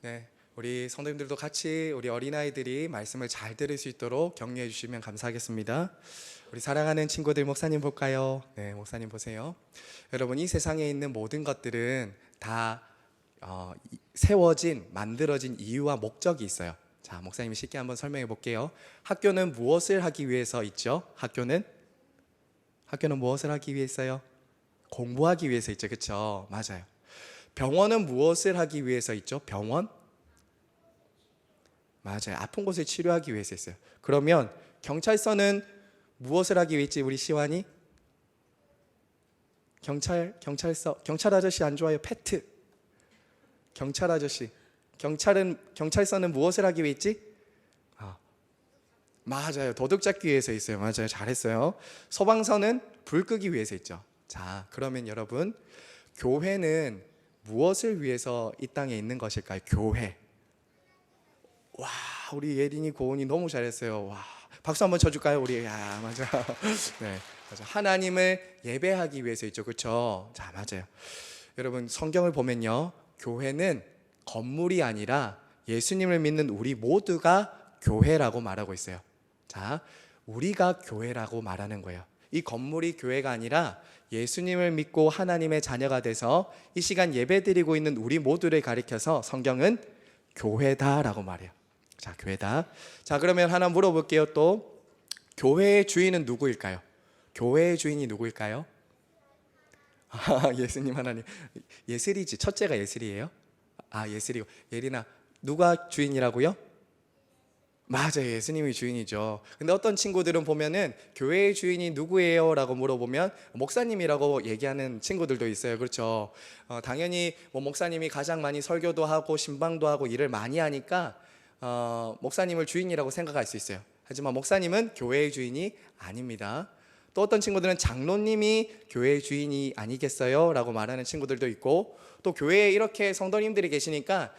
네, 우리 성도님들도 같이 우리 어린아이들이 말씀을 잘 들을 수 있도록 격려해 주시면 감사하겠습니다. 우리 사랑하는 친구들, 목사님 볼까요? 네, 목사님 보세요. 여러분, 이 세상에 있는 모든 것들은 다 세워진, 만들어진 이유와 목적이 있어요. 자, 목사님이 쉽게 한번 설명해 볼게요. 학교는 무엇을 하기 위해서 있죠? 학교는 무엇을 하기 위해 있어요? 공부하기 위해서 있죠. 그렇죠? 맞아요. 병원은 무엇을 하기 위해서 있죠? 병원? 맞아요. 아픈 곳을 치료하기 위해서 있어요. 그러면 경찰서는 무엇을 하기 위해 있지? 우리 시완이? 경찰서, 경찰 아저씨 안 좋아요? 페트. 경찰 아저씨. 경찰서는 무엇을 하기 위해 있지? 맞아요. 도둑 잡기 위해서 있어요. 맞아요. 잘했어요. 소방서는 불 끄기 위해서 있죠. 자, 그러면 여러분, 교회는 무엇을 위해서 이 땅에 있는 것일까요? 교회. 와, 우리 예린이 고은이 너무 잘했어요. 와, 박수 한번 쳐줄까요? 우리. 야, 맞아. 네, 맞아. 하나님을 예배하기 위해서 있죠. 그렇죠? 자, 맞아요. 여러분, 성경을 보면요, 교회는 건물이 아니라 예수님을 믿는 우리 모두가 교회라고 말하고 있어요. 자, 우리가 교회라고 말하는 거예요. 이 건물이 교회가 아니라 예수님을 믿고 하나님의 자녀가 돼서 이 시간 예배드리고 있는 우리 모두를 가리켜서 성경은 교회다라고 말해요. 자, 교회다. 자, 그러면 하나 물어볼게요. 또 교회의 주인은 누구일까요? 교회의 주인이 누구일까요? 예수님, 하나님. 예슬이지. 첫째가 예슬이에요? 예슬이고. 예린아, 누가 주인이라고요? 맞아요. 예수님이 주인이죠. 근데 어떤 친구들은 보면은 교회의 주인이 누구예요? 라고 물어보면 목사님이라고 얘기하는 친구들도 있어요. 그렇죠? 당연히 목사님이 가장 많이 설교도 하고 신방도 하고 일을 많이 하니까 목사님을 주인이라고 생각할 수 있어요. 하지만 목사님은 교회의 주인이 아닙니다. 또 어떤 친구들은 장로님이 교회의 주인이 아니겠어요? 라고 말하는 친구들도 있고, 또 교회에 이렇게 성도님들이 계시니까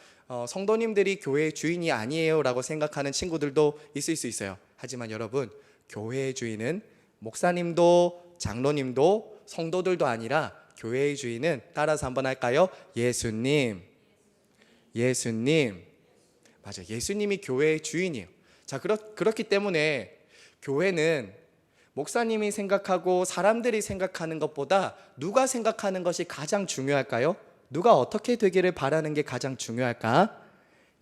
성도님들이 교회의 주인이 아니에요 라고 생각하는 친구들도 있을 수 있어요. 하지만 여러분, 교회의 주인은 목사님도 장로님도 성도들도 아니라 교회의 주인은, 따라서 한번 할까요? 예수님. 맞아요. 예수님이 교회의 주인이에요. 자, 그렇기 때문에 교회는 목사님이 생각하고 사람들이 생각하는 것보다 누가 생각하는 것이 가장 중요할까요? 누가 어떻게 되기를 바라는 게 가장 중요할까?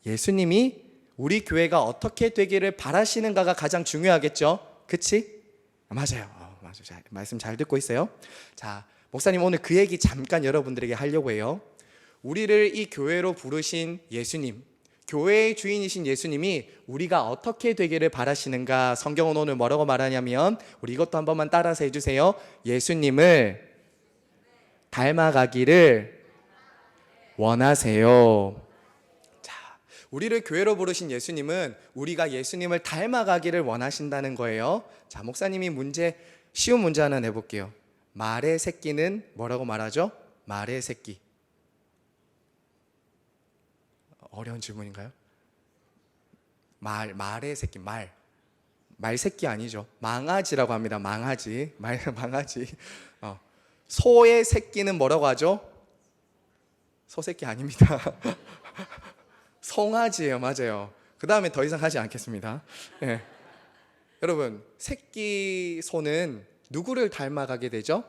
예수님이 우리 교회가 어떻게 되기를 바라시는가가 가장 중요하겠죠? 그치? 맞아요. 맞아요. 말씀 잘 듣고 있어요. 자, 목사님 오늘 그 얘기 잠깐 여러분들에게 하려고 해요. 우리를 이 교회로 부르신 예수님, 교회의 주인이신 예수님이 우리가 어떻게 되기를 바라시는가, 성경은 오늘 뭐라고 말하냐면, 우리 이것도 한 번만 따라서 해주세요. 예수님을 닮아가기를 원하세요. 자, 우리를 교회로 부르신 예수님은 우리가 예수님을 닮아가기를 원하신다는 거예요. 자, 목사님이 쉬운 문제 하나 내볼게요. 말의 새끼는 뭐라고 말하죠? 말의 새끼. 어려운 질문인가요? 말의 새끼, 말 새끼 아니죠. 망아지라고 합니다. 망아지. 망아지. 소의 새끼는 뭐라고 하죠? 소새끼 아닙니다. 송아지예요. 맞아요. 그 다음에 더 이상 하지 않겠습니다. 네. 여러분, 새끼 소는 누구를 닮아가게 되죠?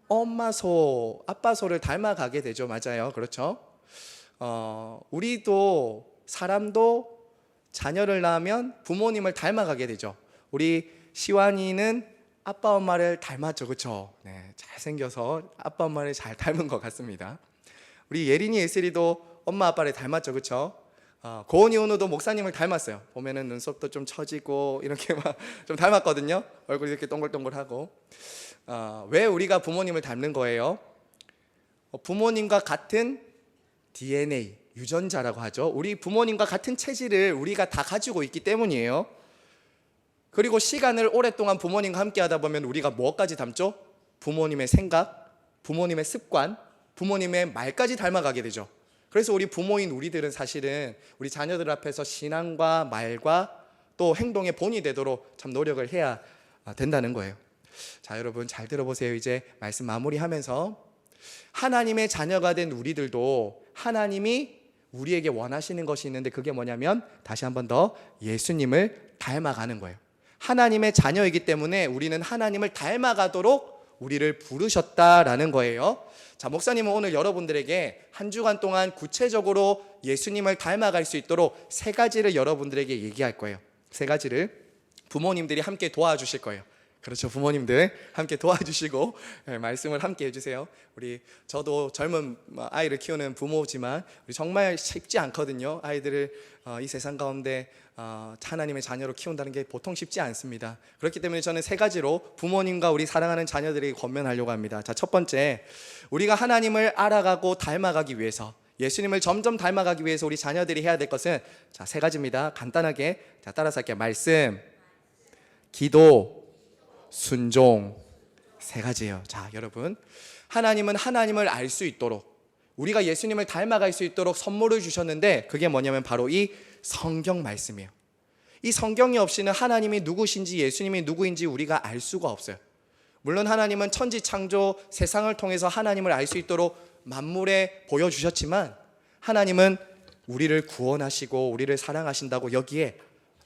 엄마 소, 아빠 소를 닮아가게 되죠. 맞아요. 그렇죠? 우리도, 사람도 자녀를 낳으면 부모님을 닮아가게 되죠. 우리 시완이는 아빠 엄마를 닮았죠. 그렇죠? 네, 잘생겨서 아빠 엄마를 잘 닮은 것 같습니다. 우리 예린이 예슬이도 엄마 아빠를 닮았죠. 그렇죠? 고은이 은우도 목사님을 닮았어요. 보면은 눈썹도 좀 처지고 이렇게 막 좀 닮았거든요. 얼굴이 이렇게 동글동글하고. 왜 우리가 부모님을 닮는 거예요? 부모님과 같은 DNA, 유전자라고 하죠. 우리 부모님과 같은 체질을 우리가 다 가지고 있기 때문이에요. 그리고 시간을 오랫동안 부모님과 함께 하다 보면 우리가 뭐까지 닮죠? 부모님의 생각, 부모님의 습관, 부모님의 말까지 닮아가게 되죠. 그래서 우리 부모인 우리들은 사실은 우리 자녀들 앞에서 신앙과 말과 또 행동의 본이 되도록 참 노력을 해야 된다는 거예요. 자, 여러분 잘 들어보세요. 이제 말씀 마무리하면서 하나님의 자녀가 된 우리들도 하나님이 우리에게 원하시는 것이 있는데 그게 뭐냐면 다시 한 번 더 예수님을 닮아가는 거예요. 하나님의 자녀이기 때문에 우리는 하나님을 닮아가도록 우리를 부르셨다라는 거예요. 자, 목사님은 오늘 여러분들에게 한 주간 동안 구체적으로 예수님을 닮아갈 수 있도록 세 가지를 여러분들에게 얘기할 거예요. 세 가지를 부모님들이 함께 도와주실 거예요. 그렇죠, 부모님들 함께 도와주시고 말씀을 함께 해주세요. 저도 젊은 아이를 키우는 부모지만 정말 쉽지 않거든요. 아이들을 이 세상 가운데 하나님의 자녀로 키운다는 게 보통 쉽지 않습니다. 그렇기 때문에 저는 세 가지로 부모님과 우리 사랑하는 자녀들에게 권면하려고 합니다. 자, 첫 번째, 우리가 하나님을 알아가고 닮아가기 위해서, 예수님을 점점 닮아가기 위해서 우리 자녀들이 해야 될 것은 자, 세 가지입니다. 간단하게 따라서 할게요. 말씀, 기도, 순종. 세 가지예요. 자, 여러분, 하나님은 하나님을 알 수 있도록, 우리가 예수님을 닮아갈 수 있도록 선물을 주셨는데 그게 뭐냐면 바로 이 성경 말씀이에요. 이 성경이 없이는 하나님이 누구신지 예수님이 누구인지 우리가 알 수가 없어요. 물론 하나님은 천지 창조 세상을 통해서 하나님을 알 수 있도록 만물에 보여주셨지만 하나님은 우리를 구원하시고 우리를 사랑하신다고 여기에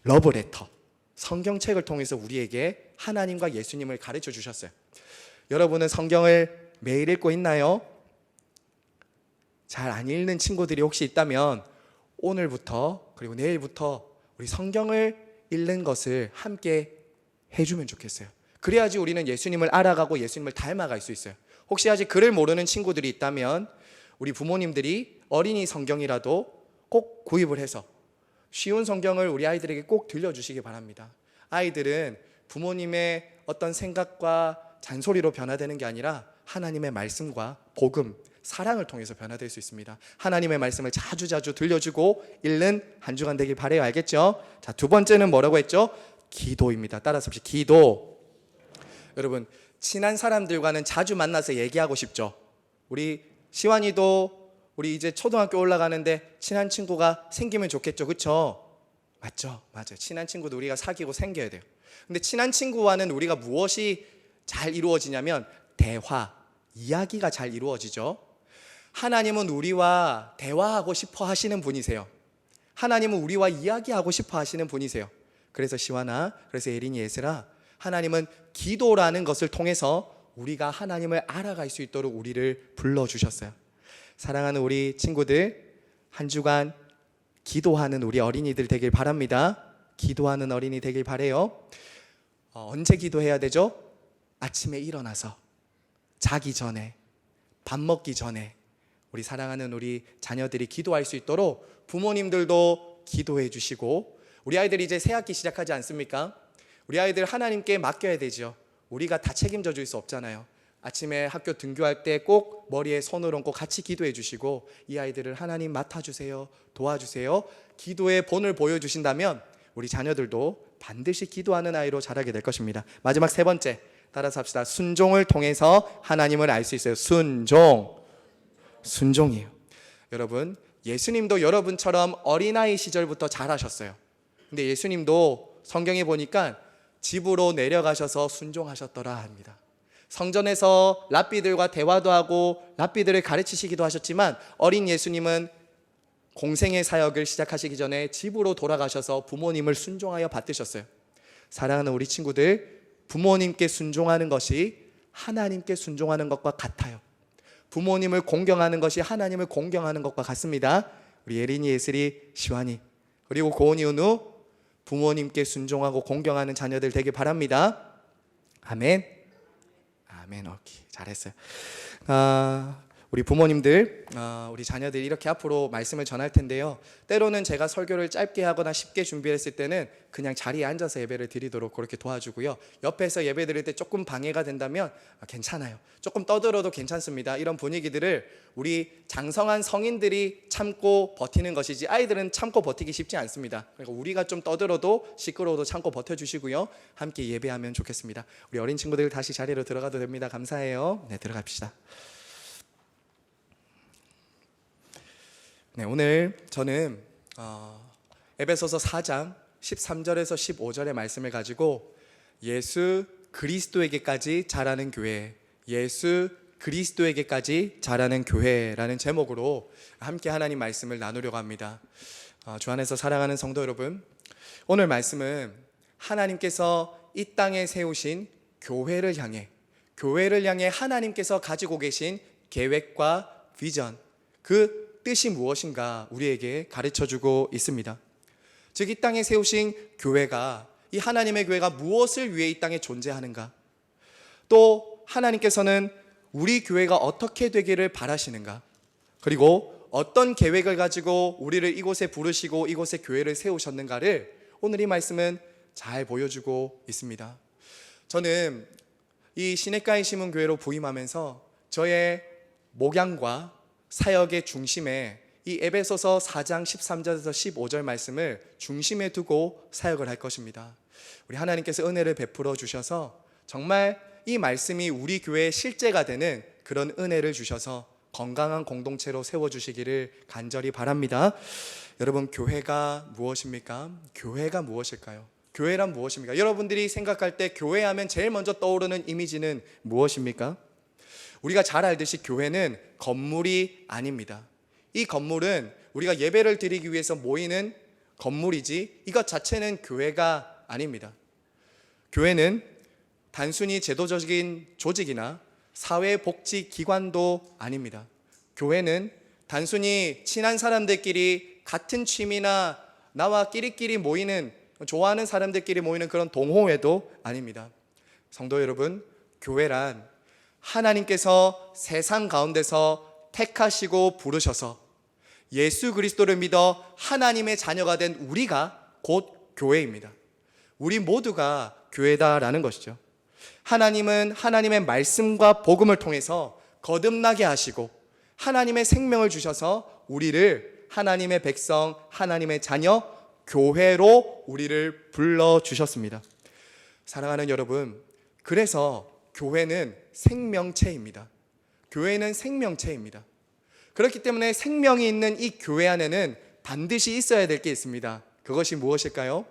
러브레터, 성경책을 통해서 우리에게 하나님과 예수님을 가르쳐 주셨어요. 여러분은 성경을 매일 읽고 있나요? 잘 안 읽는 친구들이 혹시 있다면 오늘부터 그리고 내일부터 우리 성경을 읽는 것을 함께 해주면 좋겠어요. 그래야지 우리는 예수님을 알아가고 예수님을 닮아갈 수 있어요. 혹시 아직 글을 모르는 친구들이 있다면 우리 부모님들이 어린이 성경이라도 꼭 구입을 해서 쉬운 성경을 우리 아이들에게 꼭 들려주시기 바랍니다. 아이들은 부모님의 어떤 생각과 잔소리로 변화되는 게 아니라 하나님의 말씀과 복음, 사랑을 통해서 변화될 수 있습니다. 하나님의 말씀을 자주자주 들려주고 읽는 한 주간 되길 바라요. 알겠죠? 자, 두 번째는 뭐라고 했죠? 기도입니다. 따라서 기도. 여러분, 친한 사람들과는 자주 만나서 얘기하고 싶죠. 우리 시완이도 우리 이제 초등학교 올라가는데 친한 친구가 생기면 좋겠죠. 그렇죠? 맞죠? 맞아요. 친한 친구도 우리가 사귀고 생겨야 돼요. 근데 친한 친구와는 우리가 무엇이 잘 이루어지냐면 대화, 이야기가 잘 이루어지죠. 하나님은 우리와 대화하고 싶어 하시는 분이세요. 하나님은 우리와 이야기하고 싶어 하시는 분이세요. 그래서 시완아, 그래서 예린이, 예슬아, 하나님은 기도라는 것을 통해서 우리가 하나님을 알아갈 수 있도록 우리를 불러주셨어요. 사랑하는 우리 친구들, 한 주간 기도하는 우리 어린이들 되길 바랍니다. 기도하는 어린이 되길 바래요. 언제 기도해야 되죠? 아침에 일어나서, 자기 전에, 밥 먹기 전에 우리 사랑하는 우리 자녀들이 기도할 수 있도록 부모님들도 기도해 주시고, 우리 아이들이 이제 새 학기 시작하지 않습니까? 우리 아이들 하나님께 맡겨야 되죠. 우리가 다 책임져 줄 수 없잖아요. 아침에 학교 등교할 때 꼭 머리에 손을 얹고 같이 기도해 주시고, 이 아이들을 하나님 맡아주세요, 도와주세요, 기도의 본을 보여주신다면 우리 자녀들도 반드시 기도하는 아이로 자라게 될 것입니다. 마지막 세 번째, 따라서 합시다. 순종을 통해서 하나님을 알 수 있어요. 순종이에요. 여러분, 예수님도 여러분처럼 어린아이 시절부터 잘하셨어요. 근데 예수님도 성경에 보니까 집으로 내려가셔서 순종하셨더라 합니다. 성전에서 랍비들과 대화도 하고 랍비들을 가르치시기도 하셨지만 어린 예수님은 공생의 사역을 시작하시기 전에 집으로 돌아가셔서 부모님을 순종하여 받드셨어요. 사랑하는 우리 친구들, 부모님께 순종하는 것이 하나님께 순종하는 것과 같아요. 부모님을 공경하는 것이 하나님을 공경하는 것과 같습니다. 우리 예린이, 예슬이, 시완이, 그리고 고은이, 은우, 부모님께 순종하고 공경하는 자녀들 되길 바랍니다. 아멘. 아멘. 오케이, 잘했어요. 우리 부모님들, 우리 자녀들이 이렇게 앞으로 말씀을 전할 텐데요. 때로는 제가 설교를 짧게 하거나 쉽게 준비했을 때는 그냥 자리에 앉아서 예배를 드리도록 그렇게 도와주고요. 옆에서 예배 드릴 때 조금 방해가 된다면 괜찮아요. 조금 떠들어도 괜찮습니다. 이런 분위기들을 우리 장성한 성인들이 참고 버티는 것이지 아이들은 참고 버티기 쉽지 않습니다. 그러니까 우리가 좀 떠들어도 시끄러워도 참고 버텨주시고요. 함께 예배하면 좋겠습니다. 우리 어린 친구들 다시 자리로 들어가도 됩니다. 감사해요. 네, 들어갑시다. 네, 오늘 저는 에베소서 4장 13절에서 15절의 말씀을 가지고 예수 그리스도에게까지 자라는 교회, 예수 그리스도에게까지 자라는 교회라는 제목으로 함께 하나님 말씀을 나누려고 합니다. 주 안에서 사랑하는 성도 여러분, 오늘 말씀은 하나님께서 이 땅에 세우신 교회를 향해 하나님께서 가지고 계신 계획과 비전, 그 뜻이 무엇인가 우리에게 가르쳐주고 있습니다. 즉, 이 땅에 세우신 교회가, 이 하나님의 교회가 무엇을 위해 이 땅에 존재하는가, 또 하나님께서는 우리 교회가 어떻게 되기를 바라시는가, 그리고 어떤 계획을 가지고 우리를 이곳에 부르시고 이곳에 교회를 세우셨는가를 오늘 이 말씀은 잘 보여주고 있습니다. 저는 이 시냇가에 심은 교회로 부임하면서 저의 목양과 사역의 중심에 이 에베소서 4장 13절에서 15절 말씀을 중심에 두고 사역을 할 것입니다. 우리 하나님께서 은혜를 베풀어 주셔서 정말 이 말씀이 우리 교회의 실제가 되는 그런 은혜를 주셔서 건강한 공동체로 세워주시기를 간절히 바랍니다. 여러분, 교회가 무엇입니까? 교회가 무엇일까요? 교회란 무엇입니까? 여러분들이 생각할 때 교회하면 제일 먼저 떠오르는 이미지는 무엇입니까? 우리가 잘 알듯이 교회는 건물이 아닙니다. 이 건물은 우리가 예배를 드리기 위해서 모이는 건물이지 이것 자체는 교회가 아닙니다. 교회는 단순히 제도적인 조직이나 사회복지기관도 아닙니다. 교회는 단순히 친한 사람들끼리 같은 취미나 나와 끼리끼리 모이는, 좋아하는 사람들끼리 모이는 그런 동호회도 아닙니다. 성도 여러분, 교회란 하나님께서 세상 가운데서 택하시고 부르셔서 예수 그리스도를 믿어 하나님의 자녀가 된 우리가 곧 교회입니다. 우리 모두가 교회다라는 것이죠. 하나님은 하나님의 말씀과 복음을 통해서 거듭나게 하시고 하나님의 생명을 주셔서 우리를 하나님의 백성, 하나님의 자녀, 교회로 우리를 불러주셨습니다. 사랑하는 여러분, 그래서 교회는 생명체입니다. 교회는 생명체입니다. 그렇기 때문에 생명이 있는 이 교회 안에는 반드시 있어야 될 게 있습니다. 그것이 무엇일까요?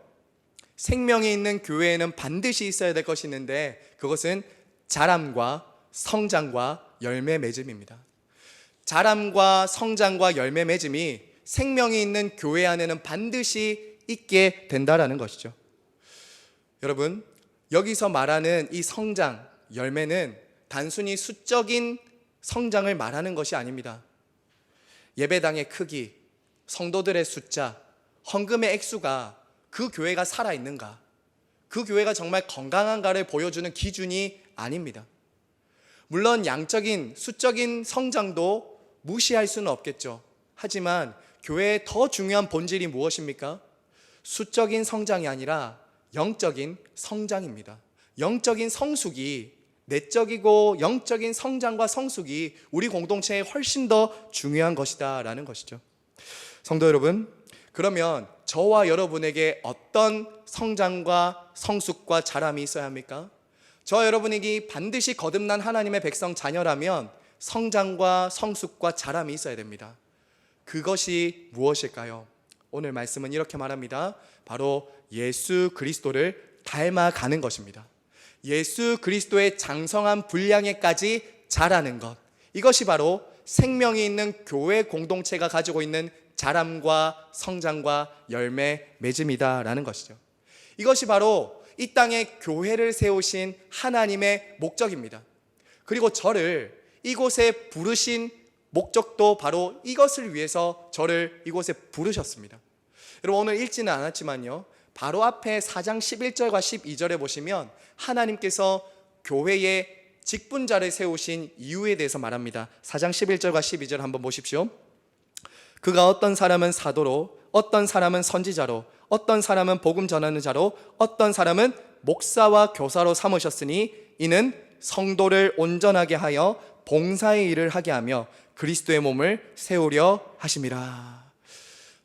생명이 있는 교회에는 반드시 있어야 될 것이 있는데 그것은 자람과 성장과 열매 맺음입니다. 자람과 성장과 열매 맺음이 생명이 있는 교회 안에는 반드시 있게 된다라는 것이죠. 여러분, 여기서 말하는 이 성장, 열매는 단순히 수적인 성장을 말하는 것이 아닙니다. 예배당의 크기, 성도들의 숫자, 헌금의 액수가 그 교회가 살아있는가, 그 교회가 정말 건강한가를 보여주는 기준이 아닙니다. 물론 양적인, 수적인 성장도 무시할 수는 없겠죠. 하지만 교회의 더 중요한 본질이 무엇입니까? 수적인 성장이 아니라 영적인 성장입니다. 영적인 성숙이, 내적이고 영적인 성장과 성숙이 우리 공동체에 훨씬 더 중요한 것이다 라는 것이죠. 성도 여러분, 그러면 저와 여러분에게 어떤 성장과 성숙과 자람이 있어야 합니까? 저와 여러분에게 반드시 거듭난 하나님의 백성 자녀라면 성장과 성숙과 자람이 있어야 됩니다. 그것이 무엇일까요? 오늘 말씀은 이렇게 말합니다. 바로 예수 그리스도를 닮아가는 것입니다. 예수 그리스도의 장성한 분량에까지 자라는 것, 이것이 바로 생명이 있는 교회 공동체가 가지고 있는 자람과 성장과 열매 맺음이다라는 것이죠. 이것이 바로 이 땅에 교회를 세우신 하나님의 목적입니다. 그리고 저를 이곳에 부르신 목적도 바로 이것을 위해서 저를 이곳에 부르셨습니다. 여러분, 오늘 읽지는 않았지만요, 바로 앞에 4장 11절과 12절에 보시면 하나님께서 교회의 직분자를 세우신 이유에 대해서 말합니다. 4장 11절과 12절 한번 보십시오. 그가 어떤 사람은 사도로, 어떤 사람은 선지자로, 어떤 사람은 복음 전하는 자로, 어떤 사람은 목사와 교사로 삼으셨으니 이는 성도를 온전하게 하여 봉사의 일을 하게 하며 그리스도의 몸을 세우려 하심이라.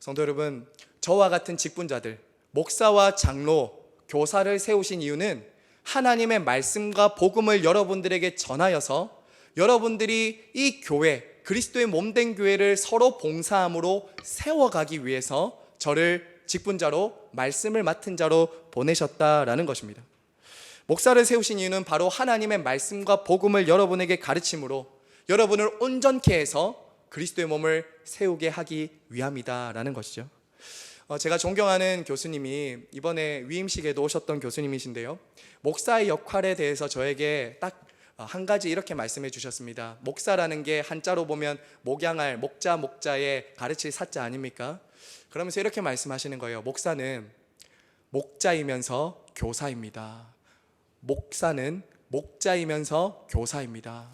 성도 여러분, 저와 같은 직분자들, 목사와 장로, 교사를 세우신 이유는 하나님의 말씀과 복음을 여러분들에게 전하여서 여러분들이 이 교회, 그리스도의 몸된 교회를 서로 봉사함으로 세워가기 위해서 저를 직분자로, 말씀을 맡은 자로 보내셨다라는 것입니다. 목사를 세우신 이유는 바로 하나님의 말씀과 복음을 여러분에게 가르침으로 여러분을 온전케 해서 그리스도의 몸을 세우게 하기 위함이다라는 것이죠. 제가 존경하는 교수님이 이번에 위임식에도 오셨던 교수님이신데요, 목사의 역할에 대해서 저에게 딱 한 가지 이렇게 말씀해 주셨습니다. 목사라는 게 한자로 보면 목양할, 목자의 가르칠 사자 아닙니까? 그러면서 이렇게 말씀하시는 거예요. 목사는 목자이면서 교사입니다. 목사는 목자이면서 교사입니다.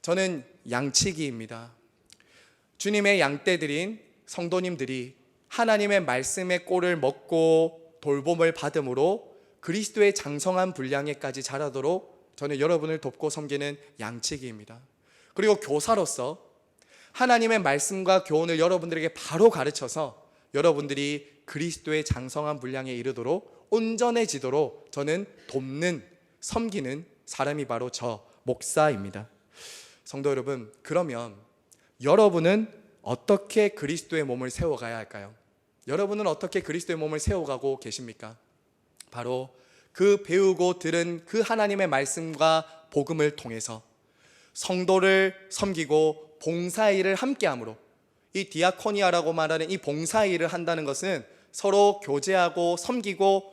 저는 양치기입니다. 주님의 양떼들인 성도님들이 하나님의 말씀의 꼴을 먹고 돌봄을 받음으로 그리스도의 장성한 분량에까지 자라도록 저는 여러분을 돕고 섬기는 양치기입니다. 그리고 교사로서 하나님의 말씀과 교훈을 여러분들에게 바로 가르쳐서 여러분들이 그리스도의 장성한 분량에 이르도록 온전해지도록 저는 돕는, 섬기는 사람이 바로 저 목사입니다. 성도 여러분, 그러면 여러분은 어떻게 그리스도의 몸을 세워가야 할까요? 여러분은 어떻게 그리스도의 몸을 세워가고 계십니까? 바로 그 배우고 들은 그 하나님의 말씀과 복음을 통해서 성도를 섬기고 봉사일을 함께함으로, 이 디아코니아라고 말하는 이 봉사일을 한다는 것은 서로 교제하고 섬기고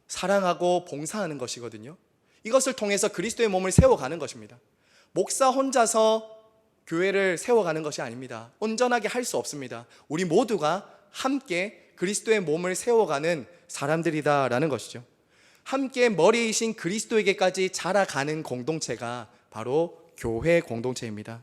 사랑하고 봉사하는 것이거든요. 이것을 통해서 그리스도의 몸을 세워가는 것입니다. 목사 혼자서 교회를 세워가는 것이 아닙니다. 온전하게 할 수 없습니다. 우리 모두가 함께 그리스도의 몸을 세워가는 사람들이다라는 것이죠. 함께 머리이신 그리스도에게까지 자라가는 공동체가 바로 교회 공동체입니다.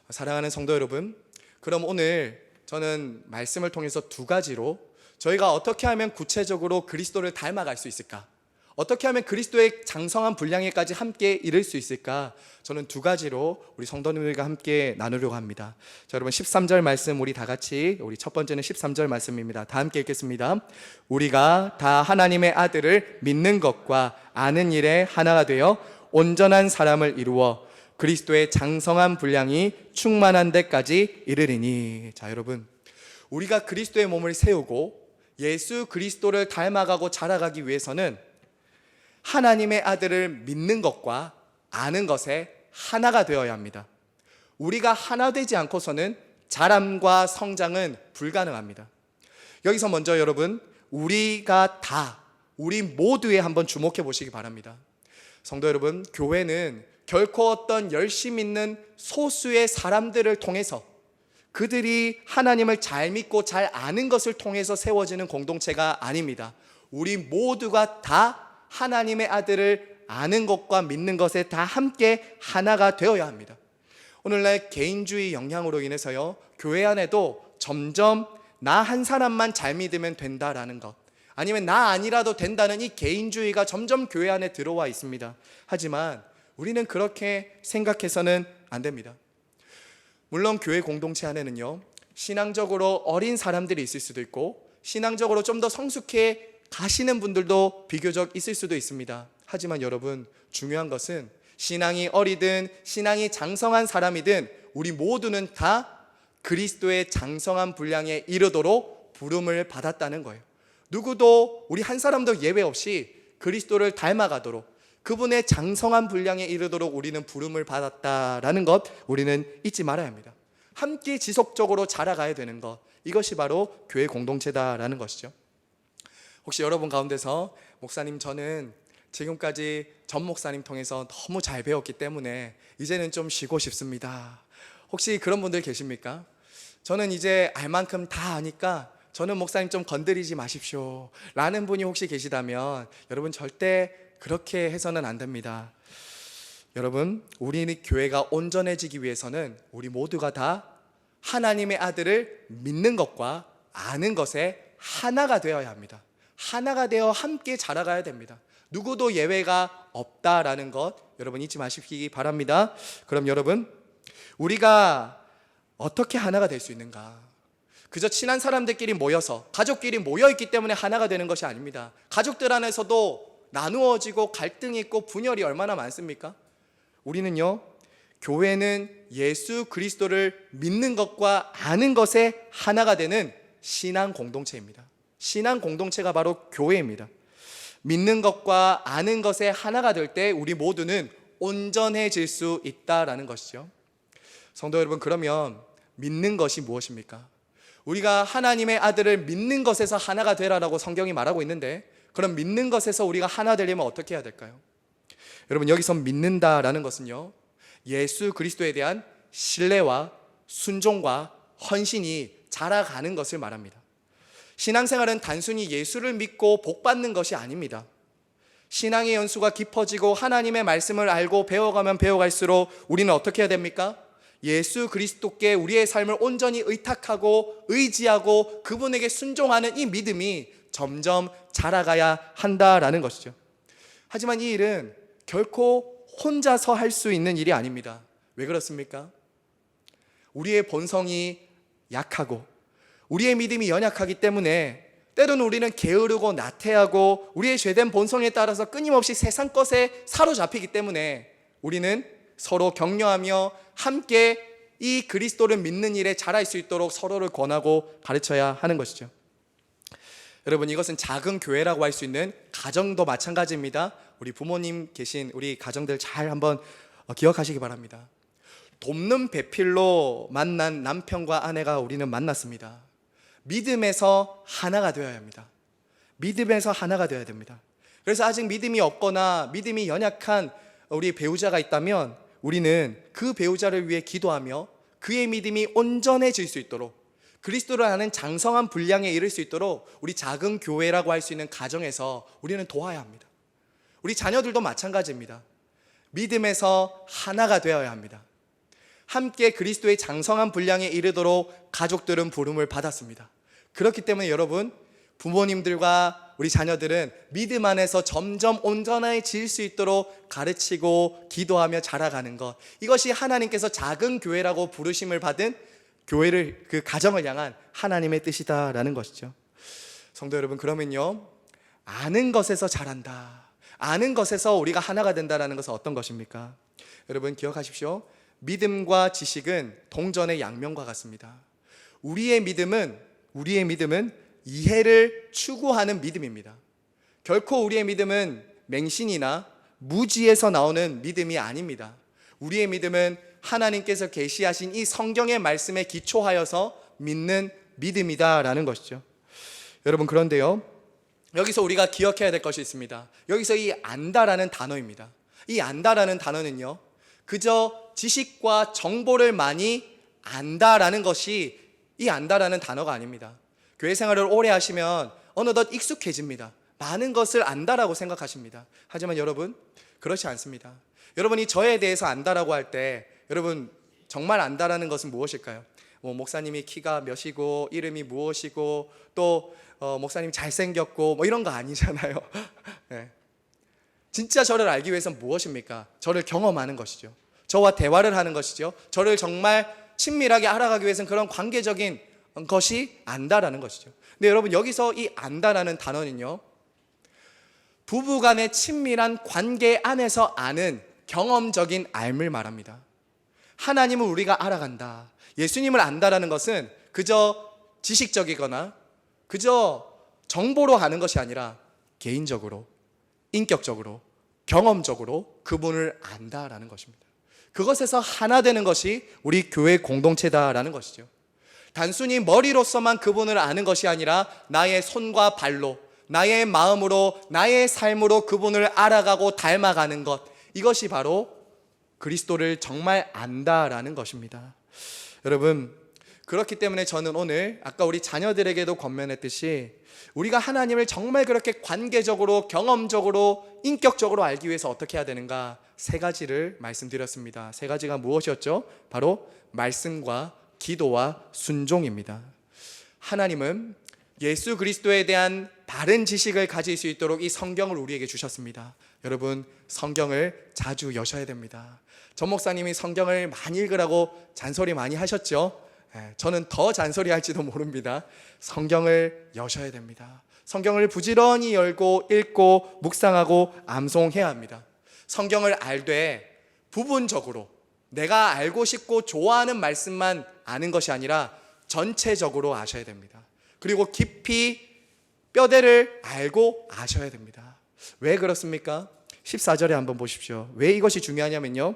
사랑하는 성도 여러분, 그럼 오늘 저는 말씀을 통해서 두 가지로 저희가 어떻게 하면 구체적으로 그리스도를 닮아갈 수 있을까, 어떻게 하면 그리스도의 장성한 분량에까지 함께 이룰 수 있을까, 저는 두 가지로 우리 성도님들과 함께 나누려고 합니다. 자, 여러분 13절 말씀 우리 다 같이, 우리 첫 번째는 13절 말씀입니다. 다 함께 읽겠습니다. 우리가 다 하나님의 아들을 믿는 것과 아는 일에 하나가 되어 온전한 사람을 이루어 그리스도의 장성한 분량이 충만한 데까지 이르리니. 자, 여러분, 우리가 그리스도의 몸을 세우고 예수 그리스도를 닮아가고 자라가기 위해서는 하나님의 아들을 믿는 것과 아는 것에 하나가 되어야 합니다. 우리가 하나 되지 않고서는 자람과 성장은 불가능합니다. 여기서 먼저 여러분, 우리가 다, 우리 모두에 한번 주목해 보시기 바랍니다. 성도 여러분, 교회는 결코 어떤 열심 있는 소수의 사람들을 통해서, 그들이 하나님을 잘 믿고 잘 아는 것을 통해서 세워지는 공동체가 아닙니다. 우리 모두가 다 하나님의 아들을 아는 것과 믿는 것에 다 함께 하나가 되어야 합니다. 오늘날 개인주의 영향으로 인해서요, 교회 안에도 점점 나 한 사람만 잘 믿으면 된다라는 것, 아니면 나 아니라도 된다는 이 개인주의가 점점 교회 안에 들어와 있습니다. 하지만 우리는 그렇게 생각해서는 안 됩니다. 물론 교회 공동체 안에는요, 신앙적으로 어린 사람들이 있을 수도 있고 신앙적으로 좀 더 성숙해 가시는 분들도 비교적 있을 수도 있습니다. 하지만 여러분, 중요한 것은 신앙이 어리든 신앙이 장성한 사람이든 우리 모두는 다 그리스도의 장성한 분량에 이르도록 부름을 받았다는 거예요. 누구도, 우리 한 사람도 예외 없이 그리스도를 닮아가도록, 그분의 장성한 분량에 이르도록 우리는 부름을 받았다라는 것, 우리는 잊지 말아야 합니다. 함께 지속적으로 자라가야 되는 것, 이것이 바로 교회 공동체다라는 것이죠. 혹시 여러분 가운데서 목사님, 저는 지금까지 전 목사님 통해서 너무 잘 배웠기 때문에 이제는 좀 쉬고 싶습니다, 혹시 그런 분들 계십니까? 저는 이제 알 만큼 다 아니까 저는 목사님 좀 건드리지 마십시오 라는 분이 혹시 계시다면, 여러분 절대 그렇게 해서는 안 됩니다. 여러분, 우리 교회가 온전해지기 위해서는 우리 모두가 다 하나님의 아들을 믿는 것과 아는 것에 하나가 되어야 합니다. 하나가 되어 함께 자라가야 됩니다. 누구도 예외가 없다라는 것 여러분 잊지 마시기 바랍니다. 그럼 여러분, 우리가 어떻게 하나가 될 수 있는가? 그저 친한 사람들끼리 모여서, 가족끼리 모여있기 때문에 하나가 되는 것이 아닙니다. 가족들 안에서도 나누어지고 갈등이 있고 분열이 얼마나 많습니까? 우리는요, 교회는 예수 그리스도를 믿는 것과 아는 것에 하나가 되는 신앙 공동체입니다. 신앙 공동체가 바로 교회입니다. 믿는 것과 아는 것에 하나가 될 때 우리 모두는 온전해질 수 있다라는 것이죠. 성도 여러분, 그러면 믿는 것이 무엇입니까? 우리가 하나님의 아들을 믿는 것에서 하나가 되라라고 성경이 말하고 있는데, 그럼 믿는 것에서 우리가 하나 되려면 어떻게 해야 될까요? 여러분, 여기서 믿는다라는 것은요, 예수 그리스도에 대한 신뢰와 순종과 헌신이 자라가는 것을 말합니다. 신앙생활은 단순히 예수를 믿고 복 받는 것이 아닙니다. 신앙의 연수가 깊어지고 하나님의 말씀을 알고 배워가면 배워갈수록 우리는 어떻게 해야 됩니까? 예수 그리스도께 우리의 삶을 온전히 의탁하고 의지하고 그분에게 순종하는 이 믿음이 점점 자라가야 한다라는 것이죠. 하지만 이 일은 결코 혼자서 할 수 있는 일이 아닙니다. 왜 그렇습니까? 우리의 본성이 약하고 우리의 믿음이 연약하기 때문에 때로는 우리는 게으르고 나태하고 우리의 죄된 본성에 따라서 끊임없이 세상 것에 사로잡히기 때문에 우리는 서로 격려하며 함께 이 그리스도를 믿는 일에 잘할 수 있도록 서로를 권하고 가르쳐야 하는 것이죠. 여러분, 이것은 작은 교회라고 할 수 있는 가정도 마찬가지입니다. 우리 부모님 계신 우리 가정들 잘 한번 기억하시기 바랍니다. 돕는 배필로 만난 남편과 아내가 우리는 만났습니다. 믿음에서 하나가 되어야 합니다. 믿음에서 하나가 되어야 됩니다. 그래서 아직 믿음이 없거나 믿음이 연약한 우리 배우자가 있다면 우리는 그 배우자를 위해 기도하며 그의 믿음이 온전해질 수 있도록, 그리스도를 아는 장성한 분량에 이를 수 있도록 우리 작은 교회라고 할 수 있는 가정에서 우리는 도와야 합니다. 우리 자녀들도 마찬가지입니다. 믿음에서 하나가 되어야 합니다. 함께 그리스도의 장성한 분량에 이르도록 가족들은 부름을 받았습니다. 그렇기 때문에 여러분, 부모님들과 우리 자녀들은 믿음 안에서 점점 온전해질 수 있도록 가르치고 기도하며 자라가는 것, 이것이 하나님께서 작은 교회라고 부르심을 받은 교회를, 그 가정을 향한 하나님의 뜻이다라는 것이죠. 성도 여러분, 그러면요, 아는 것에서 자란다, 아는 것에서 우리가 하나가 된다는 것은 어떤 것입니까? 여러분 기억하십시오. 믿음과 지식은 동전의 양면과 같습니다. 우리의 믿음은 이해를 추구하는 믿음입니다. 결코 우리의 믿음은 맹신이나 무지에서 나오는 믿음이 아닙니다. 우리의 믿음은 하나님께서 계시하신 이 성경의 말씀에 기초하여서 믿는 믿음이다라는 것이죠. 여러분, 그런데요, 여기서 우리가 기억해야 될 것이 있습니다. 여기서 이 안다라는 단어입니다. 이 안다라는 단어는요, 그저 지식과 정보를 많이 안다라는 것이 이 안다라는 단어가 아닙니다. 교회 생활을 오래 하시면 어느덧 익숙해집니다. 많은 것을 안다라고 생각하십니다. 하지만 여러분, 그렇지 않습니다. 여러분이 저에 대해서 안다라고 할 때 여러분 정말 안다라는 것은 무엇일까요? 목사님이 키가 몇이고 이름이 무엇이고 또 목사님 잘생겼고 이런 거 아니잖아요. 네. 진짜 저를 알기 위해서는 무엇입니까? 저를 경험하는 것이죠. 저와 대화를 하는 것이죠. 저를 정말 친밀하게 알아가기 위해서는 그런 관계적인 것이 안다라는 것이죠. 근데 여러분, 여기서 이 안다라는 단어는요, 부부간의 친밀한 관계 안에서 아는 경험적인 알을 말합니다. 하나님을 우리가 알아간다, 예수님을 안다라는 것은 그저 지식적이거나 그저 정보로 아는 것이 아니라 개인적으로, 인격적으로, 경험적으로 그분을 안다라는 것입니다. 그것에서 하나 되는 것이 우리 교회 공동체다라는 것이죠. 단순히 머리로서만 그분을 아는 것이 아니라 나의 손과 발로, 나의 마음으로, 나의 삶으로 그분을 알아가고 닮아가는 것, 이것이 바로 그리스도를 정말 안다라는 것입니다. 여러분, 그렇기 때문에 저는 오늘 아까 우리 자녀들에게도 권면했듯이 우리가 하나님을 정말 그렇게 관계적으로, 경험적으로, 인격적으로 알기 위해서 어떻게 해야 되는가, 세 가지를 말씀드렸습니다. 세 가지가 무엇이었죠? 바로 말씀과 기도와 순종입니다. 하나님은 예수 그리스도에 대한 바른 지식을 가질 수 있도록 이 성경을 우리에게 주셨습니다. 여러분, 성경을 자주 여셔야 됩니다. 전 목사님이 성경을 많이 읽으라고 잔소리 많이 하셨죠? 저는 더 잔소리 할지도 모릅니다. 성경을 여셔야 됩니다. 성경을 부지런히 열고 읽고 묵상하고 암송해야 합니다. 성경을 알되 부분적으로 내가 알고 싶고 좋아하는 말씀만 아는 것이 아니라 전체적으로 아셔야 됩니다. 그리고 깊이 뼈대를 알고 아셔야 됩니다. 왜 그렇습니까? 14절에 한번 보십시오. 왜 이것이 중요하냐면요,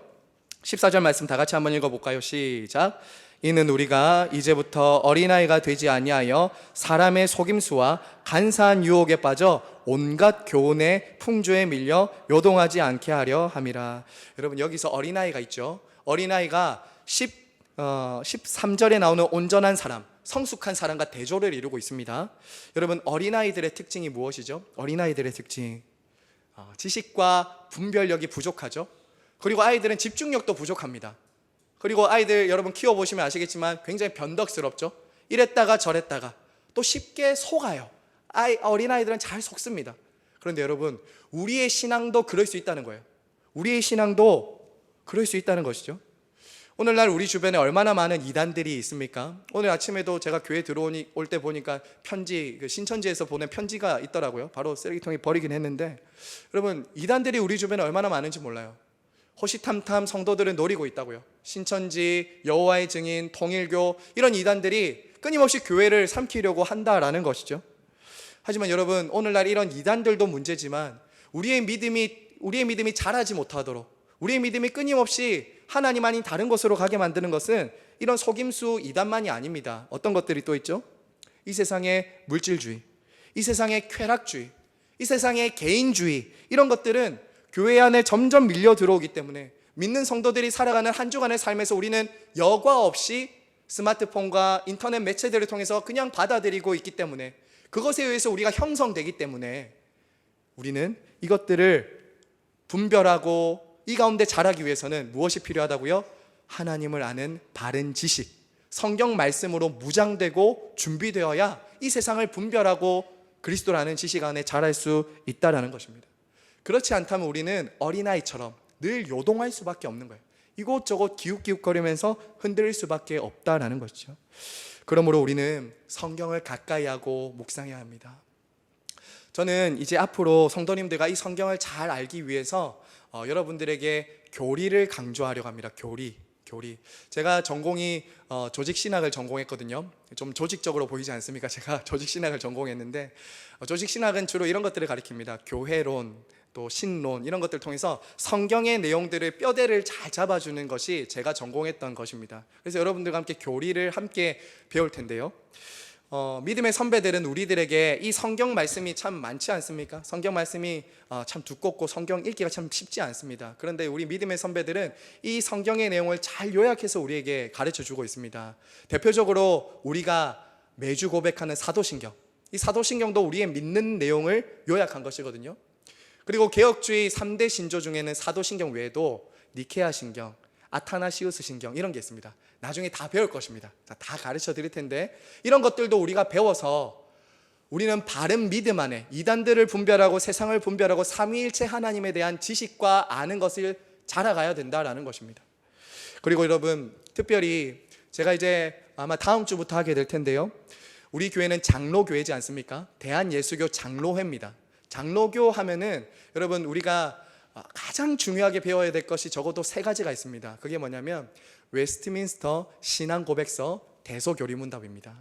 14절 말씀 다 같이 한번 읽어볼까요? 시작. 이는 우리가 이제부터 어린아이가 되지 아니하여 사람의 속임수와 간사한 유혹에 빠져 온갖 교훈의 풍조에 밀려 요동하지 않게 하려 함이라. 여러분, 여기서 어린아이가 있죠. 어린아이가 13절에 나오는 온전한 사람, 성숙한 사람과 대조를 이루고 있습니다. 여러분, 어린아이들의 특징이 무엇이죠? 어린아이들의 특징, 지식과 분별력이 부족하죠. 그리고 아이들은 집중력도 부족합니다. 그리고 아이들 여러분 키워보시면 아시겠지만 굉장히 변덕스럽죠. 이랬다가 저랬다가 또 쉽게 속아요. 어린아이들은 잘 속습니다. 그런데 여러분, 우리의 신앙도 그럴 수 있다는 거예요. 우리의 신앙도 그럴 수 있다는 것이죠. 오늘날 우리 주변에 얼마나 많은 이단들이 있습니까? 오늘 아침에도 제가 교회 들어올 때 보니까 편지, 신천지에서 보낸 편지가 있더라고요. 바로 쓰레기통에 버리긴 했는데, 여러분, 이단들이 우리 주변에 얼마나 많은지 몰라요. 호시탐탐 성도들을 노리고 있다고요. 신천지, 여호와의 증인, 통일교, 이런 이단들이 끊임없이 교회를 삼키려고 한다라는 것이죠. 하지만 여러분, 오늘날 이런 이단들도 문제지만 우리의 믿음이 자라지 못하도록, 우리의 믿음이 끊임없이 하나님 아닌 다른 곳으로 가게 만드는 것은 이런 속임수 이단만이 아닙니다. 어떤 것들이 또 있죠? 이 세상의 물질주의, 이 세상의 쾌락주의, 이 세상의 개인주의, 이런 것들은 교회 안에 점점 밀려 들어오기 때문에 믿는 성도들이 살아가는 한 주간의 삶에서 우리는 여과 없이 스마트폰과 인터넷 매체들을 통해서 그냥 받아들이고 있기 때문에, 그것에 의해서 우리가 형성되기 때문에 우리는 이것들을 분별하고 이 가운데 자라기 위해서는 무엇이 필요하다고요? 하나님을 아는 바른 지식, 성경 말씀으로 무장되고 준비되어야 이 세상을 분별하고 그리스도라는 지식 안에 자랄 수 있다는 것입니다. 그렇지 않다면 우리는 어린아이처럼 늘 요동할 수밖에 없는 거예요. 이곳저곳 기웃기웃거리면서 흔들릴 수밖에 없다라는 것이죠. 그러므로 우리는 성경을 가까이 하고 묵상해야 합니다. 저는 이제 앞으로 성도님들과 이 성경을 잘 알기 위해서 여러분들에게 교리를 강조하려고 합니다. 교리. 제가 전공이 조직신학을 전공했거든요. 좀 조직적으로 보이지 않습니까? 제가 조직신학을 전공했는데, 조직신학은 주로 이런 것들을 가리킵니다. 교회론, 또 신론, 이런 것들을 통해서 성경의 내용들을 뼈대를 잘 잡아주는 것이 제가 전공했던 것입니다. 그래서 여러분들과 함께 교리를 함께 배울 텐데요, 믿음의 선배들은 우리들에게 이 성경 말씀이 참 많지 않습니까? 성경 말씀이 참 두껍고 성경 읽기가 참 쉽지 않습니다. 그런데 우리 믿음의 선배들은 이 성경의 내용을 잘 요약해서 우리에게 가르쳐 주고 있습니다. 대표적으로 우리가 매주 고백하는 사도신경, 이 사도신경도 우리의 믿는 내용을 요약한 것이거든요. 그리고 개혁주의 3대 신조 중에는 사도신경 외에도 니케아 신경, 아타나시우스 신경, 이런 게 있습니다. 나중에 다 배울 것입니다. 다 가르쳐 드릴 텐데, 이런 것들도 우리가 배워서 우리는 바른 믿음 안에 이단들을 분별하고 세상을 분별하고 삼위일체 하나님에 대한 지식과 아는 것을 자라가야 된다라는 것입니다. 그리고 여러분, 특별히 제가 이제 아마 다음 주부터 하게 될 텐데요, 우리 교회는 장로교회지 않습니까? 대한예수교 장로회입니다. 장로교 하면은 여러분, 우리가 가장 중요하게 배워야 될 것이 적어도 3가지가 있습니다. 그게 뭐냐면 웨스트민스터 신앙고백서, 대소교리문답입니다.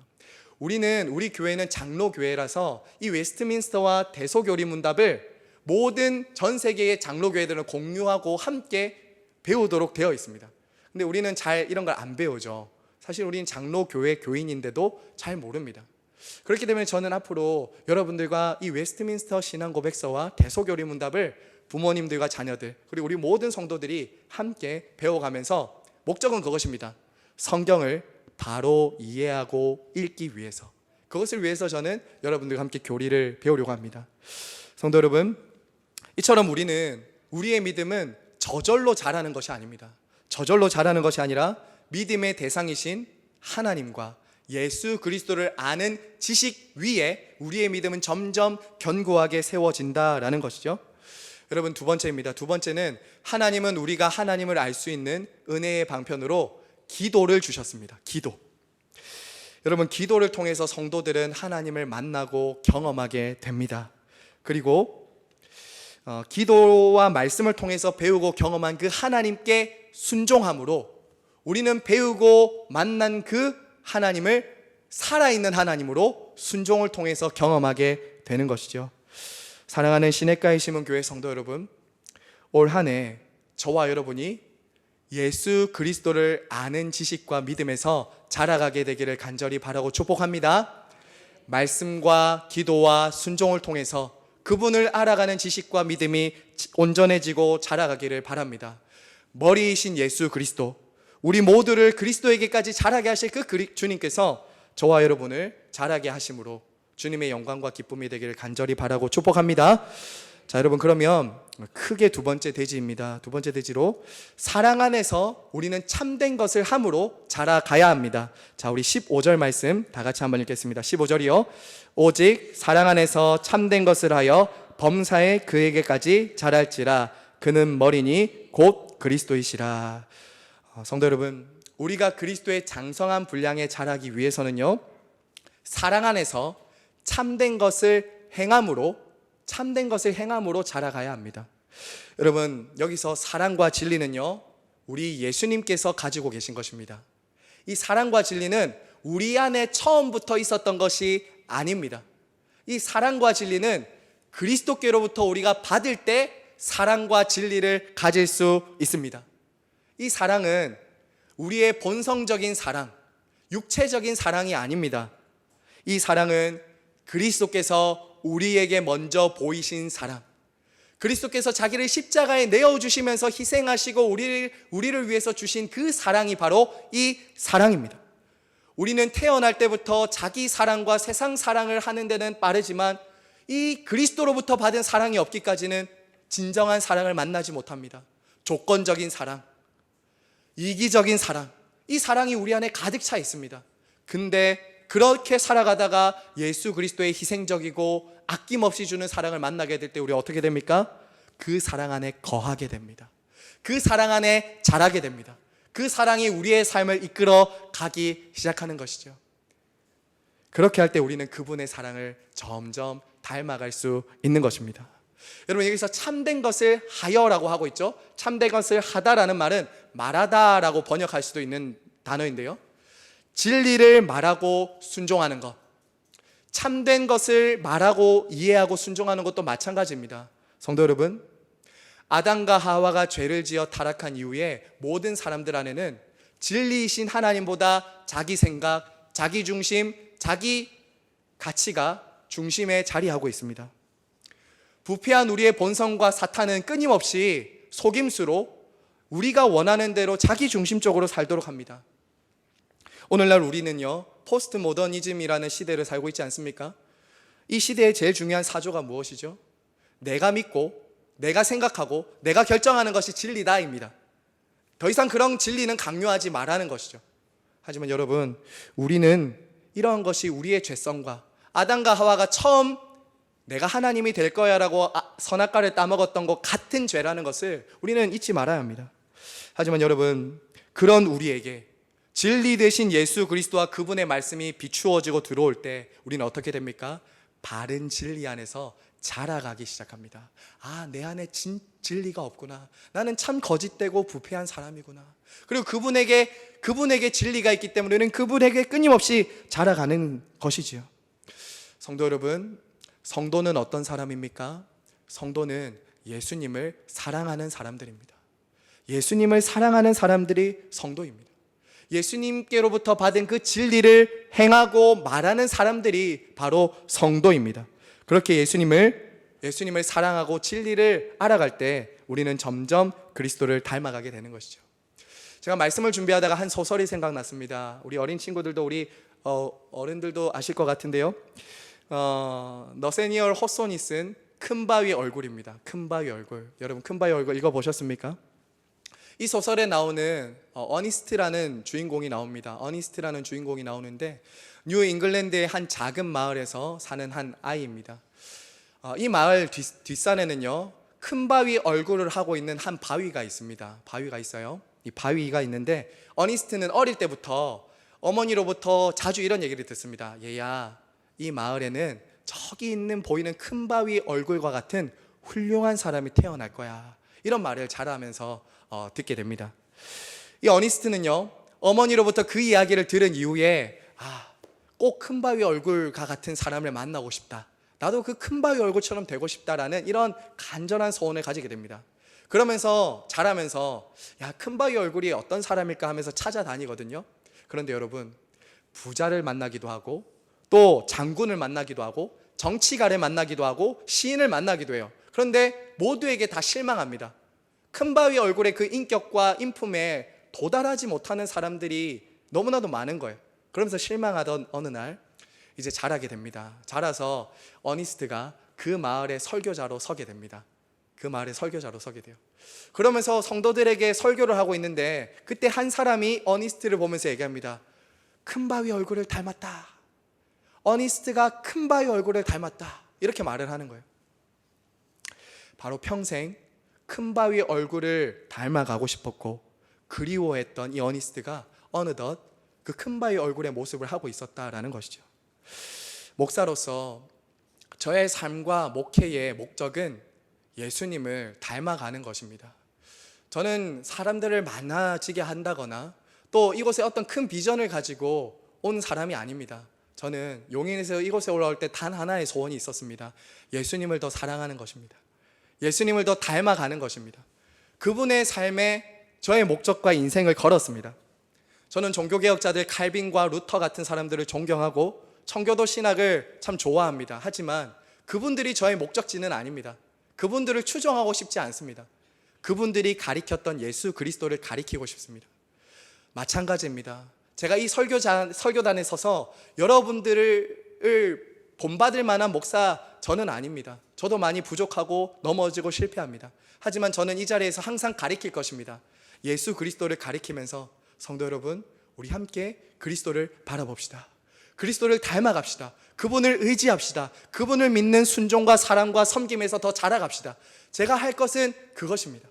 우리 교회는 장로교회라서 이 웨스트민스터와 대소교리문답을 모든 전 세계의 장로교회들은 공유하고 함께 배우도록 되어 있습니다. 근데 우리는 잘 이런 걸 안 배우죠. 사실 우리는 장로교회 교인인데도 잘 모릅니다. 그렇기 때문에 저는 앞으로 여러분들과 이 웨스트민스터 신앙고백서와 대소교리문답을 부모님들과 자녀들, 그리고 우리 모든 성도들이 함께 배워가면서, 목적은 그것입니다. 성경을 바로 이해하고 읽기 위해서, 그것을 위해서 저는 여러분들과 함께 교리를 배우려고 합니다. 성도 여러분, 이처럼 우리의 믿음은 저절로 자라는 것이 아닙니다. 저절로 자라는 것이 아니라 믿음의 대상이신 하나님과 예수 그리스도를 아는 지식 위에 우리의 믿음은 점점 견고하게 세워진다라는 것이죠. 여러분, 두 번째입니다. 두 번째는 하나님은 우리가 하나님을 알 수 있는 은혜의 방편으로 기도를 주셨습니다. 기도. 여러분, 기도를 통해서 성도들은 하나님을 만나고 경험하게 됩니다. 그리고 기도와 말씀을 통해서 배우고 경험한 그 하나님께 순종함으로 우리는 배우고 만난 그 하나님을 살아있는 하나님으로 순종을 통해서 경험하게 되는 것이죠. 사랑하는 시냇가에 심은 교회 성도 여러분, 올 한 해 저와 여러분이 예수 그리스도를 아는 지식과 믿음에서 자라가게 되기를 간절히 바라고 축복합니다. 말씀과 기도와 순종을 통해서 그분을 알아가는 지식과 믿음이 온전해지고 자라가기를 바랍니다. 머리이신 예수 그리스도, 우리 모두를 그리스도에게까지 자라게 하실 그 주님께서 저와 여러분을 자라게 하심으로 주님의 영광과 기쁨이 되기를 간절히 바라고 축복합니다. 자, 여러분, 그러면 크게 두 번째 대지입니다. 두 번째 대지로 사랑 안에서 우리는 참된 것을 함으로 자라가야 합니다. 자, 우리 15절 말씀 다 같이 한번 읽겠습니다. 15절이요. 오직 사랑 안에서 참된 것을 하여 범사에 그에게까지 자랄지라. 그는 머리니 곧 그리스도이시라. 성도 여러분, 우리가 그리스도의 장성한 분량에 자라기 위해서는요, 사랑 안에서 참된 것을 행함으로 자라가야 합니다. 여러분, 여기서 사랑과 진리는요, 우리 예수님께서 가지고 계신 것입니다. 이 사랑과 진리는 우리 안에 처음부터 있었던 것이 아닙니다. 이 사랑과 진리는 그리스도께로부터 우리가 받을 때 사랑과 진리를 가질 수 있습니다. 이 사랑은 우리의 본성적인 사랑, 육체적인 사랑이 아닙니다. 이 사랑은 그리스도께서 우리에게 먼저 보이신 사랑, 그리스도께서 자기를 십자가에 내어주시면서 희생하시고 우리를 위해서 주신 그 사랑이 바로 이 사랑입니다. 우리는 태어날 때부터 자기 사랑과 세상 사랑을 하는 데는 빠르지만 이 그리스도로부터 받은 사랑이 없기까지는 진정한 사랑을 만나지 못합니다. 조건적인 사랑, 이기적인 사랑, 이 사랑이 우리 안에 가득 차 있습니다. 근데 그렇게 살아가다가 예수 그리스도의 희생적이고 아낌없이 주는 사랑을 만나게 될 때 우리 어떻게 됩니까? 그 사랑 안에 거하게 됩니다. 그 사랑 안에 자라게 됩니다. 그 사랑이 우리의 삶을 이끌어 가기 시작하는 것이죠. 그렇게 할 때 우리는 그분의 사랑을 점점 닮아갈 수 있는 것입니다. 여러분, 여기서 참된 것을 하여라고 하고 있죠. 참된 것을 하다라는 말은 말하다라고 번역할 수도 있는 단어인데요, 진리를 말하고 순종하는 것, 참된 것을 말하고 이해하고 순종하는 것도 마찬가지입니다. 성도 여러분, 아담과 하와가 죄를 지어 타락한 이후에 모든 사람들 안에는 진리이신 하나님보다 자기 생각, 자기 중심, 자기 가치가 중심에 자리하고 있습니다. 부패한 우리의 본성과 사탄은 끊임없이 속임수로 우리가 원하는 대로 자기 중심적으로 살도록 합니다. 오늘날 우리는요, 포스트 모더니즘이라는 시대를 살고 있지 않습니까? 이 시대의 제일 중요한 사조가 무엇이죠? 내가 믿고 내가 생각하고 내가 결정하는 것이 진리다입니다. 더 이상 그런 진리는 강요하지 말라는 것이죠. 하지만 여러분, 우리는 이러한 것이 우리의 죄성과 아담과 하와가 처음 내가 하나님이 될 거야 라고 선악과를 따먹었던 것 같은 죄라는 것을 우리는 잊지 말아야 합니다. 하지만 여러분, 그런 우리에게 진리 되신 예수 그리스도와 그분의 말씀이 비추어지고 들어올 때 우리는 어떻게 됩니까? 바른 진리 안에서 자라가기 시작합니다. 아, 내 안에 진리가 없구나. 나는 참 거짓되고 부패한 사람이구나. 그리고 그분에게 진리가 있기 때문에 우리는 그분에게 끊임없이 자라가는 것이지요. 성도 여러분, 성도는 어떤 사람입니까? 성도는 예수님을 사랑하는 사람들입니다. 예수님을 사랑하는 사람들이 성도입니다. 예수님께로부터 받은 그 진리를 행하고 말하는 사람들이 바로 성도입니다. 그렇게 예수님을 사랑하고 진리를 알아갈 때 우리는 점점 그리스도를 닮아가게 되는 것이죠. 제가 말씀을 준비하다가 한 소설이 생각났습니다. 우리 어린 친구들도 우리 어른들도 아실 것 같은데요, 너세니얼 호손이 쓴 큰 바위 얼굴입니다. 큰 바위 얼굴. 여러분, 큰 바위 얼굴 읽어보셨습니까? 이 소설에 나오는 어니스트라는 주인공이 나옵니다. 어니스트라는 주인공이 나오는데 뉴 잉글랜드의 한 작은 마을에서 사는 한 아이입니다. 이 마을 뒷산에는요, 큰 바위 얼굴을 하고 있는 한 바위가 있습니다. 바위가 있어요. 이 바위가 있는데 어니스트는 어릴 때부터 어머니로부터 자주 이런 얘기를 듣습니다. 얘야, 이 마을에는 저기 보이는 큰 바위 얼굴과 같은 훌륭한 사람이 태어날 거야. 이런 말을 자라면서 듣게 됩니다. 이 어니스트는요, 어머니로부터 그 이야기를 들은 이후에 꼭 큰 바위 얼굴과 같은 사람을 만나고 싶다. 나도 그 큰 바위 얼굴처럼 되고 싶다라는 이런 간절한 소원을 가지게 됩니다. 그러면서 자라면서 야, 큰바위 얼굴이 어떤 사람일까 하면서 찾아다니거든요. 그런데 여러분, 부자를 만나기도 하고 또 장군을 만나기도 하고 정치가를 만나기도 하고 시인을 만나기도 해요. 그런데 모두에게 다 실망합니다. 큰바위 얼굴의 그 인격과 인품에 도달하지 못하는 사람들이 너무나도 많은 거예요. 그러면서 실망하던 어느 날 이제 자라게 됩니다. 자라서 어니스트가 그 마을의 설교자로 서게 됩니다. 그 마을의 설교자로 서게 돼요. 그러면서 성도들에게 설교를 하고 있는데 그때 한 사람이 어니스트를 보면서 얘기합니다. 큰바위 얼굴을 닮았다. 어니스트가 큰바위 얼굴을 닮았다. 이렇게 말을 하는 거예요. 바로 평생 큰바위 얼굴을 닮아가고 싶었고 그리워했던 이 어니스트가 어느덧 그 큰바위 얼굴의 모습을 하고 있었다라는 것이죠. 목사로서 저의 삶과 목회의 목적은 예수님을 닮아가는 것입니다. 저는 사람들을 만나지게 한다거나 또 이곳에 어떤 큰 비전을 가지고 온 사람이 아닙니다. 저는 용인에서 이곳에 올라올 때 단 하나의 소원이 있었습니다. 예수님을 더 사랑하는 것입니다. 예수님을 더 닮아가는 것입니다. 그분의 삶에 저의 목적과 인생을 걸었습니다. 저는 종교개혁자들 칼빈과 루터 같은 사람들을 존경하고 청교도 신학을 참 좋아합니다. 하지만 그분들이 저의 목적지는 아닙니다. 그분들을 추종하고 싶지 않습니다. 그분들이 가리켰던 예수 그리스도를 가리키고 싶습니다. 마찬가지입니다. 제가 이 설교단에 서서 여러분들을 본받을 만한 목사 저는 아닙니다. 저도 많이 부족하고 넘어지고 실패합니다. 하지만 저는 이 자리에서 항상 가리킬 것입니다. 예수 그리스도를 가리키면서 성도 여러분, 우리 함께 그리스도를 바라봅시다. 그리스도를 닮아갑시다. 그분을 의지합시다. 그분을 믿는 순종과 사랑과 섬김에서 더 자라갑시다. 제가 할 것은 그것입니다.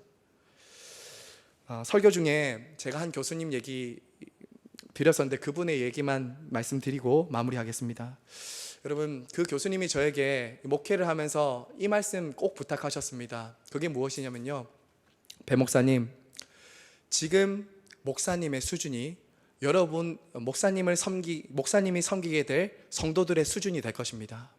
설교 중에 제가 한 교수님 얘기 드렸었는데 그분의 얘기만 말씀드리고 마무리하겠습니다. 여러분, 그 교수님이 저에게 목회를 하면서 이 말씀 꼭 부탁하셨습니다. 그게 무엇이냐면요, 배 목사님, 지금 목사님의 수준이 여러분 목사님이 섬기게 될 성도들의 수준이 될 것입니다.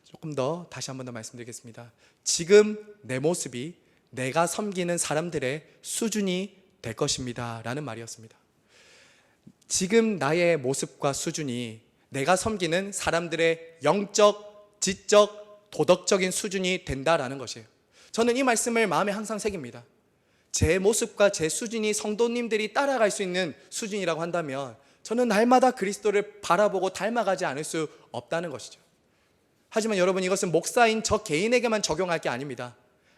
조금 더 다시 한 번 더 말씀드리겠습니다. 지금 내 모습이 내가 섬기는 사람들의 수준이 될 것입니다 라는 말이었습니다. 지금 나의 모습과 수준이 내가 섬기는 사람들의 영적, 지적, 도덕적인 수준이 된다라는 것이에요. 저는 이 말씀을 마음에 항상 새깁니다. 제 모습과 제 수준이 성도님들이 따라갈 수 있는 수준이라고 한다면 저는 날마다 그리스도를 바라보고 닮아가지 않을 수 없다는 것이죠. 하지만 여러분, 이것은 목사인 저 개인에게만 적용할 게 아닙니다.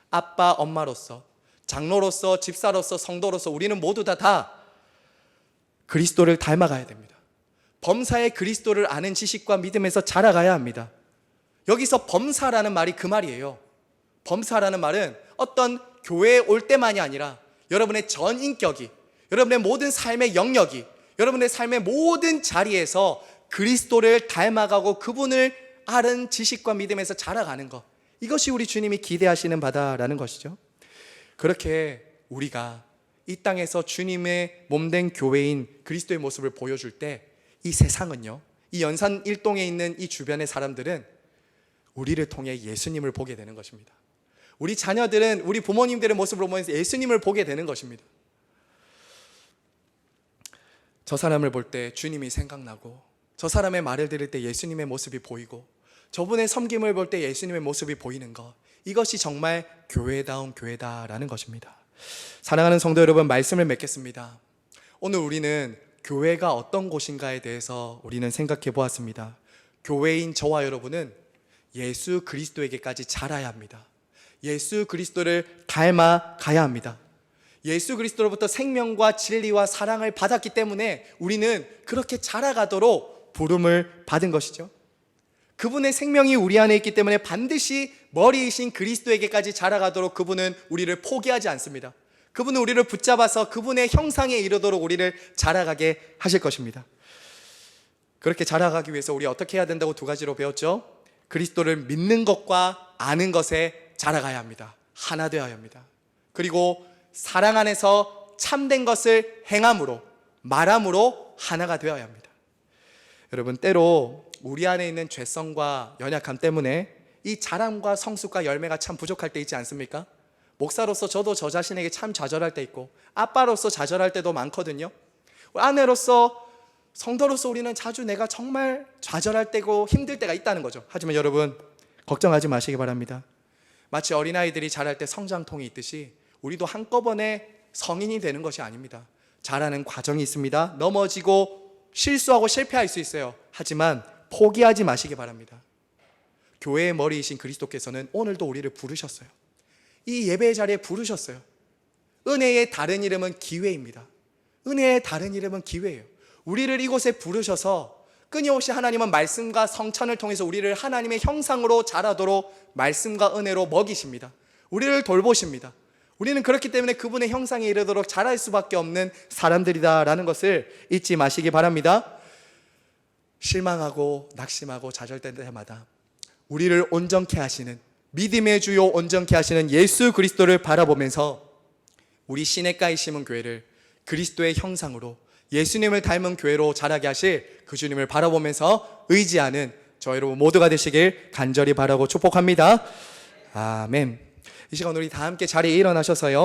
아빠, 엄마로서, 장로로서, 집사로서, 성도로서 우리는 모두 다 그리스도를 닮아가야 됩니다. 범사의 그리스도를 아는 지식과 믿음에서 자라가야 합니다. 여기서 범사라는 말이 그 말이에요. 범사라는 말은 어떤 교회에 올 때만이 아니라 여러분의 전 인격이, 여러분의 모든 삶의 영역이, 여러분의 삶의 모든 자리에서 그리스도를 닮아가고 그분을 아는 지식과 믿음에서 자라가는 것, 이것이 우리 주님이 기대하시는 바다라는 것이죠. 그렇게 우리가 이 땅에서 주님의 몸된 교회인 그리스도의 모습을 보여줄 때 이 세상은요, 이 연산 일동에 있는 이 주변의 사람들은 우리를 통해 예수님을 보게 되는 것입니다. 우리 자녀들은 우리 부모님들의 모습을 보면서 예수님을 보게 되는 것입니다. 저 사람을 볼 때 주님이 생각나고, 저 사람의 말을 들을 때 예수님의 모습이 보이고, 저분의 섬김을 볼 때 예수님의 모습이 보이는 것, 이것이 정말 교회다운 교회다라는 것입니다. 사랑하는 성도 여러분, 말씀을 맺겠습니다. 오늘 우리는 교회가 어떤 곳인가에 대해서 우리는 생각해 보았습니다. 교회인 저와 여러분은 예수 그리스도에게까지 자라야 합니다. 예수 그리스도를 닮아가야 합니다. 예수 그리스도로부터 생명과 진리와 사랑을 받았기 때문에 우리는 그렇게 자라가도록 부름을 받은 것이죠. 그분의 생명이 우리 안에 있기 때문에 반드시 머리이신 그리스도에게까지 자라가도록 그분은 우리를 포기하지 않습니다. 그분은 우리를 붙잡아서 그분의 형상에 이르도록 우리를 자라가게 하실 것입니다. 그렇게 자라가기 위해서 우리 어떻게 해야 된다고 두 가지로 배웠죠. 그리스도를 믿는 것과 아는 것에 자라가야 합니다. 하나 되어야 합니다. 그리고 사랑 안에서 참된 것을 행함으로, 말함으로 하나가 되어야 합니다. 여러분, 때로 우리 안에 있는 죄성과 연약함 때문에 이 자랑과 성숙과 열매가 참 부족할 때 있지 않습니까? 목사로서 저도 저 자신에게 참 좌절할 때 있고 아빠로서 좌절할 때도 많거든요. 아내로서 성도로서 우리는 자주 내가 정말 좌절할 때고 힘들 때가 있다는 거죠. 하지만 여러분 걱정하지 마시기 바랍니다. 마치 어린아이들이 자랄 때 성장통이 있듯이 우리도 한꺼번에 성인이 되는 것이 아닙니다. 자라는 과정이 있습니다. 넘어지고 실수하고 실패할 수 있어요. 하지만 포기하지 마시기 바랍니다. 교회의 머리이신 그리스도께서는 오늘도 우리를 부르셨어요. 이 예배의 자리에 부르셨어요. 은혜의 다른 이름은 기회입니다. 은혜의 다른 이름은 기회예요. 우리를 이곳에 부르셔서 끊임없이 하나님은 말씀과 성찬을 통해서 우리를 하나님의 형상으로 자라도록 말씀과 은혜로 먹이십니다. 우리를 돌보십니다. 우리는 그렇기 때문에 그분의 형상에 이르도록 자랄 수밖에 없는 사람들이다라는 것을 잊지 마시기 바랍니다. 실망하고 낙심하고 좌절될 때마다 우리를 온전케 하시는, 믿음의 주요 온전케 하시는 예수 그리스도를 바라보면서 우리 시냇가에 심은 교회를 그리스도의 형상으로 예수님을 닮은 교회로 자라게 하실 그 주님을 바라보면서 의지하는 저 여러분 모두가 되시길 간절히 바라고 축복합니다. 아멘. 이 시간 우리 다 함께 자리에 일어나셔서요